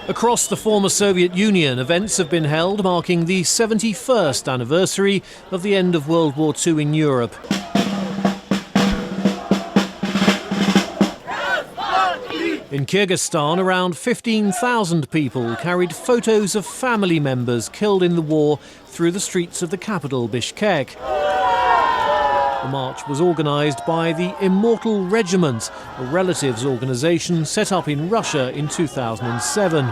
Across the former Soviet Union, events have been held marking the 71st anniversary of the end of World War II in Europe. In Kyrgyzstan, around 15,000 people carried photos of family members killed in the war through the streets of the capital, Bishkek. The march was organised by the Immortal Regiment, a relatives organisation set up in Russia in 2007.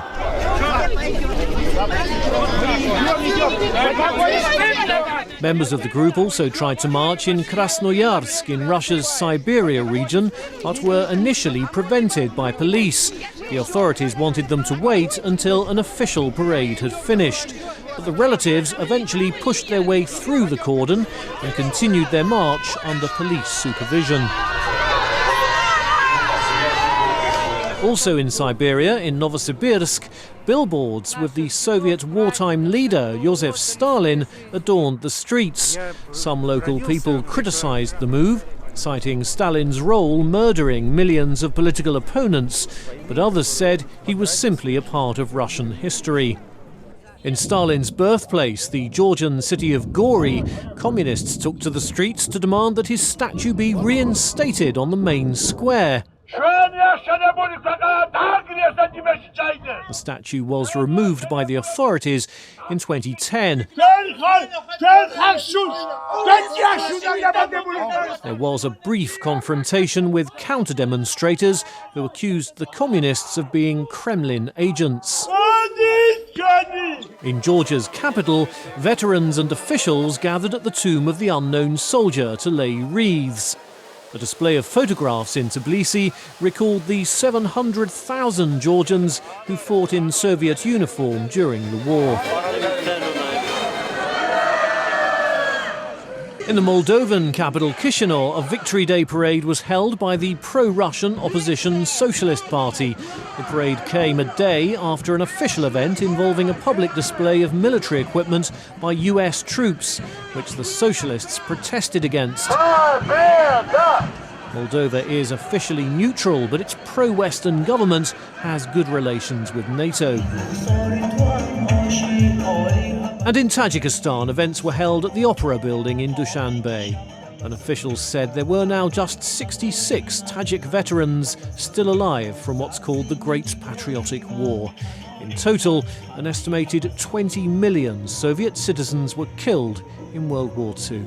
Members of the group also tried to march in Krasnoyarsk in Russia's Siberia region, but were initially prevented by police. The authorities wanted them to wait until an official parade had finished. But the relatives eventually pushed their way through the cordon and continued their march under police supervision. Also in Siberia, in Novosibirsk, billboards with the Soviet wartime leader Joseph Stalin adorned the streets. Some local people criticised the move, citing Stalin's role murdering millions of political opponents, but others said he was simply a part of Russian history. In Stalin's birthplace, the Georgian city of Gori, communists took to the streets to demand that his statue be reinstated on the main square. The statue was removed by the authorities in 2010. There was a brief confrontation with counter-demonstrators who accused the communists of being Kremlin agents. In Georgia's capital, veterans and officials gathered at the tomb of the unknown soldier to lay wreaths. A display of photographs in Tbilisi recalled the 700,000 Georgians who fought in Soviet uniform during the war. In the Moldovan capital Chisinau, a Victory Day parade was held by the pro-Russian opposition Socialist Party. The parade came a day after an official event involving a public display of military equipment by US troops, which the socialists protested against. Moldova is officially neutral, but its pro-Western government has good relations with NATO. And in Tajikistan, events were held at the Opera Building in Dushanbe. And officials said there were now just 66 Tajik veterans still alive from what's called the Great Patriotic War. In total, an estimated 20 million Soviet citizens were killed in World War II.